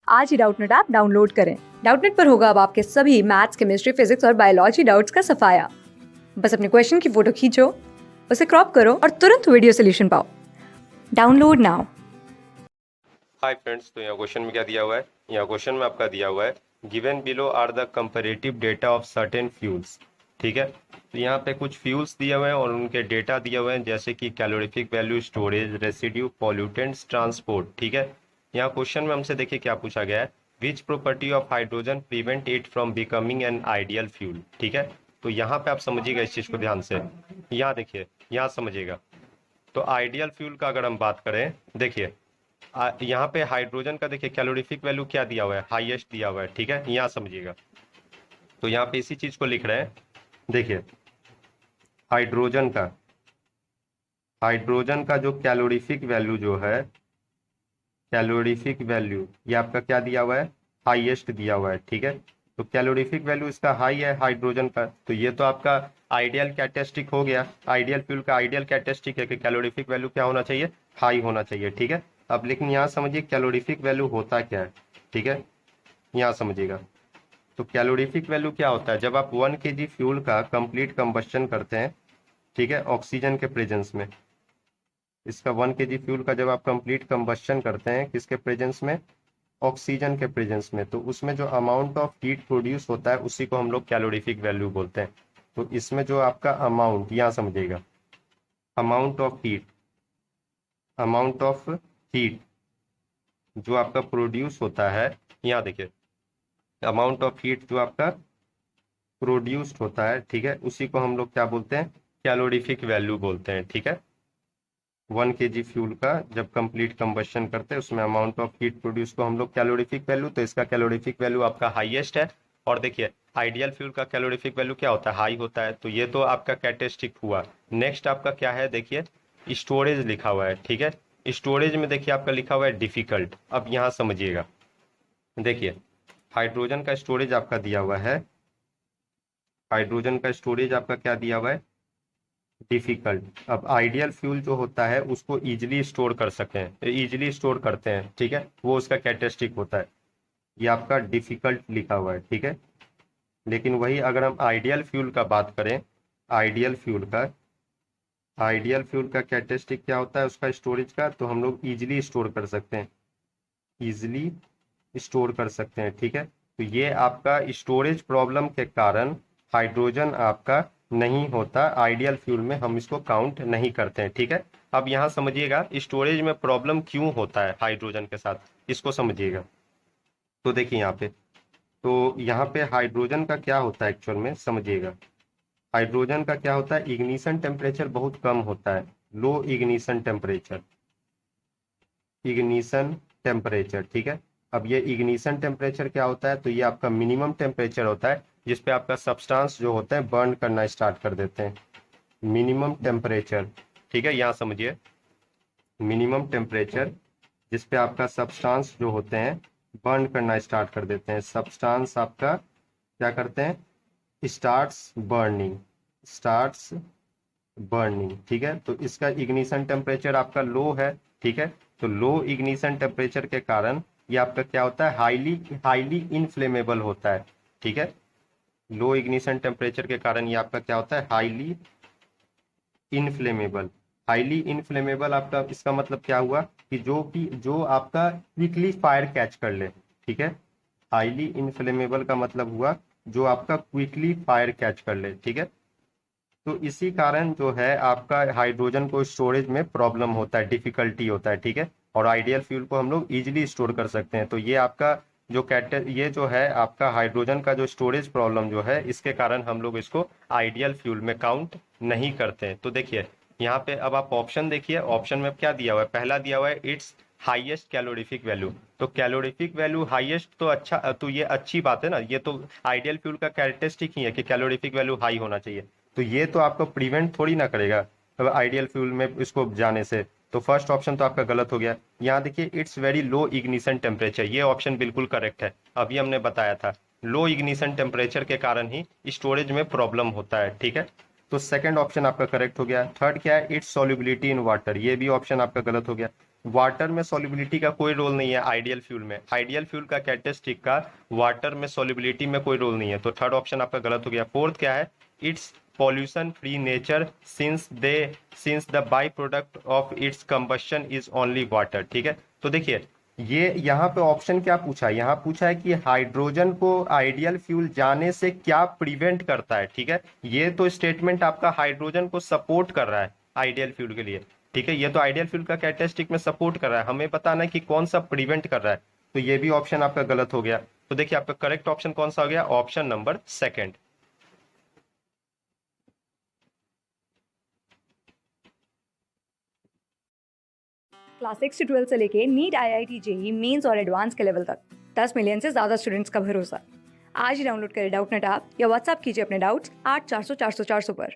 आज ही Doubtnut app download करें। Doubtnut पर होगा अब आपके सभी मैथ्स, केमिस्ट्री, फिजिक्स और बायोलॉजी डाउट्स का सफाया। बस अपने क्वेश्चन की फोटो खींचो, उसे क्रॉप करो और तुरंत वीडियो सोल्यूशन पाओ। Download now. हाय फ्रेंड्स, तो यहाँ क्वेश्चन में क्या दिया हुआ है? यहाँ क्वेश्चन में आपका दिया हुआ है given below are the comparative data of certain fuels. ठीक है, तो यहाँ पे कुछ फ्यूल्स दिए हुए हैं और उनके डेटा दिए हुए हैं, जैसे कि calorific value, storage, residue, pollutants, transport. ठीक है, यहाँ क्वेश्चन में हमसे देखिए क्या पूछा गया है, which property of hydrogen prevent it from becoming an ideal fuel. ठीक है, तो यहाँ पे आप समझिएगा इस चीज को ध्यान से। यहाँ देखिए, यहाँ समझिएगा। तो आइडियल फ्यूल का अगर हम बात करें, देखिए यहाँ पे हाइड्रोजन का देखिए कैलोरीफिक वैल्यू क्या दिया हुआ है, हाईएस्ट दिया हुआ है। ठीक है, यहाँ समझिएगा। तो यहाँ पे इसी चीज को लिख रहे हैं। देखिए हाइड्रोजन का जो कैलोरीफिक वैल्यू जो है, कैलोरीफिक वैल्यू ये आपका क्या दिया हुआ है, हाईएस्ट दिया हुआ है। ठीक है, तो कैलोरीफिक वैल्यू इसका हाई है हाइड्रोजन का, तो ये तो आपका आइडियल कैरेक्टरिस्टिक हो गया। आइडियल फ्यूल का आइडियल कैरेक्टरिस्टिक है कि कैलोरीफिक वैल्यू क्या होना चाहिए, हाई होना चाहिए। ठीक है, अब लेकिन यहाँ समझिए कैलोरीफिक वैल्यू होता क्या है। ठीक है, यहाँ समझिएगा। तो कैलोरीफिक वैल्यू क्या होता है, जब आप 1 kg फ्यूल का कंप्लीट कंबस्शन करते हैं, ठीक है, ऑक्सीजन के प्रेजेंस में, इसका 1 kg फ्यूल का जब आप कंप्लीट कंबस्शन करते हैं, किसके प्रेजेंस में, ऑक्सीजन के प्रेजेंस में, तो उसमें जो अमाउंट ऑफ हीट प्रोड्यूस होता है उसी को हम लोग कैलोरीफिक वैल्यू बोलते हैं। तो इसमें जो आपका अमाउंट, यहाँ समझिएगा, अमाउंट ऑफ हीट जो आपका प्रोड्यूस होता है, यहाँ देखिए अमाउंट ऑफ हीट जो आपका प्रोड्यूस्ड होता है, ठीक है, उसी को हम लोग क्या बोलते हैं, कैलोरीफिक वैल्यू बोलते हैं। ठीक है, 1 kg फ्यूल का जब कंप्लीट कंबस्शन करते हैं उसमें अमाउंट ऑफ हीट प्रोड्यूस को हम लोग कैलोरीफिक वैल्यू, तो इसका कैलोरीफिक वैल्यू आपका हाईएस्ट है। और देखिए आइडियल फ्यूल का कैलोरीफिक वैल्यू क्या होता है, हाई होता है। तो ये तो आपका कैरेक्टरिस्टिक हुआ। नेक्स्ट आपका क्या है, देखिए स्टोरेज लिखा हुआ है। ठीक है, स्टोरेज में देखिए आपका लिखा हुआ है डिफिकल्ट। अब यहाँ समझिएगा, देखिए हाइड्रोजन का स्टोरेज आपका दिया हुआ है, हाइड्रोजन का स्टोरेज आपका क्या दिया हुआ है, डिफिकल्ट। अब आइडियल फ्यूल जो होता है उसको इजिली स्टोर कर सकते हैं, इजिली स्टोर करते हैं। ठीक है, वो उसका कैरेक्टरिस्टिक होता है, ये आपका डिफिकल्ट लिखा हुआ है। ठीक है, लेकिन वही अगर हम आइडियल फ्यूल का बात करें, आइडियल फ्यूल का आइडियल फ्यूल का कैरेक्टरिस्टिक क्या होता है उसका स्टोरेज का, तो हम लोग इजिली स्टोर कर सकते हैं, इजिली स्टोर कर सकते हैं। ठीक है, तो ये आपका स्टोरेज प्रॉब्लम के कारण हाइड्रोजन आपका नहीं होता, आइडियल फ्यूल में हम इसको काउंट नहीं करते हैं। ठीक है, अब यहाँ समझिएगा स्टोरेज में प्रॉब्लम क्यों होता है हाइड्रोजन के साथ, इसको समझिएगा। तो देखिए यहाँ पे, तो यहाँ पे हाइड्रोजन का क्या होता है एक्चुअल में, समझिएगा। हाइड्रोजन का क्या होता है, इग्निशन टेम्परेचर बहुत कम होता है, लो इग्निशन टेम्परेचर, इग्निशन टेम्परेचर। ठीक है, अब ये इग्निशन टेम्परेचर क्या होता है, तो ये आपका मिनिमम टेम्परेचर होता है जिसपे आपका सब्सटेंस जो होता है बर्न करना स्टार्ट कर देते हैं, मिनिमम टेम्परेचर। ठीक है, यहाँ समझिए, मिनिमम टेम्परेचर जिसपे आपका सब्सटेंस जो होते हैं बर्न करना स्टार्ट कर देते हैं, सब्सटेंस आपका क्या करते हैं, स्टार्ट्स बर्निंग। ठीक है, तो इसका इग्निशन टेम्परेचर आपका लो है। ठीक है, तो लो इग्निशन टेम्परेचर के कारण ये आपका क्या होता है, हाईली हाईली इनफ्लेमेबल होता है। ठीक है, लो इग्निशन टेम्परेचर के कारण ये आपका क्या होता है, हाईली इनफ्लेमेबल। हाईली इनफ्लेमेबल आपका इसका मतलब क्या हुआ कि जो आपका क्विकली फायर कैच कर ले। ठीक है, हाईली इनफ्लेमेबल का मतलब हुआ जो आपका क्विकली फायर कैच कर ले। ठीक है, तो इसी कारण जो है आपका हाइड्रोजन को स्टोरेज में प्रॉब्लम होता है, डिफिकल्टी होता है। ठीक है, और आइडियल फ्यूल को हम लोग इजिली स्टोर कर सकते हैं। तो ये आपका ये जो है आपका हाइड्रोजन का जो स्टोरेज प्रॉब्लम जो है, इसके कारण हम लोग इसको आइडियल फ्यूल में काउंट नहीं करते हैं। तो देखिए यहाँ पे अब आप ऑप्शन देखिए, ऑप्शन में क्या दिया हुआ है, पहला दिया हुआ है इट्स हाईएस्ट कैलोरीफिक वैल्यू। तो कैलोरीफिक वैल्यू हाईएस्ट तो अच्छा, तो ये अच्छी बात है ना, ये तो आइडियल फ्यूल का कैरेक्टरिस्टिक ही है कि कैलोरीफिक वैल्यू हाई होना चाहिए। तो ये तो आपको प्रिवेंट थोड़ी ना करेगा अब आइडियल फ्यूल में इसको जाने से। तो फर्स्ट ऑप्शन तो आपका गलत हो गया। यहाँ देखिए it's very low ignition temperature, ये ऑप्शन बिल्कुल करेक्ट है, अभी हमने बताया था लो इग्निशन टेम्परेचर के कारण ही स्टोरेज में प्रॉब्लम होता है। ठीक है, तो सेकंड ऑप्शन आपका करेक्ट हो गया। थर्ड क्या है, इट्स सॉल्युबिलिटी इन वाटर, ये भी ऑप्शन आपका गलत हो गया। वाटर में सॉल्युबिलिटी का कोई रोल नहीं है आइडियल फ्यूल में। आइडियल फ्यूल का कैरेक्टरिस्टिक का वाटर में सॉल्युबिलिटी में कोई रोल नहीं है, तो थर्ड ऑप्शन आपका गलत हो गया। फोर्थ क्या है, it's pollution free nature since the by product of its combustion is only water. ठीक है, तो देखिए ये यहाँ पे ऑप्शन क्या पूछा है, यहाँ पूछा है कि हाइड्रोजन को आइडियल फ्यूल जाने से क्या प्रिवेंट करता है। ठीक है, ये तो स्टेटमेंट आपका हाइड्रोजन को सपोर्ट कर रहा है आइडियल फ्यूल के लिए। ठीक है, ये तो आइडियल फ्यूल का कैरेक्टरिस्टिक में सपोर्ट कर रहा है, हमें बताना है कि कौन सा प्रिवेंट कर रहा है, तो ये भी ऑप्शन आपका गलत हो गया। तो देखिए आपका करेक्ट ऑप्शन कौन सा हो गया, ऑप्शन नंबर सेकेंड। क्लास 6 से 12 से लेके नीट, IIT, जेई मेंस और एडवांस के लेवल तक 10 मिलियन से ज़्यादा स्टूडेंट्स का भरोसा। आज ही डाउनलोड करें डाउटनेट ऐप या व्हाट्सएप कीजिए अपने डाउट्स 8400 400 400 पर।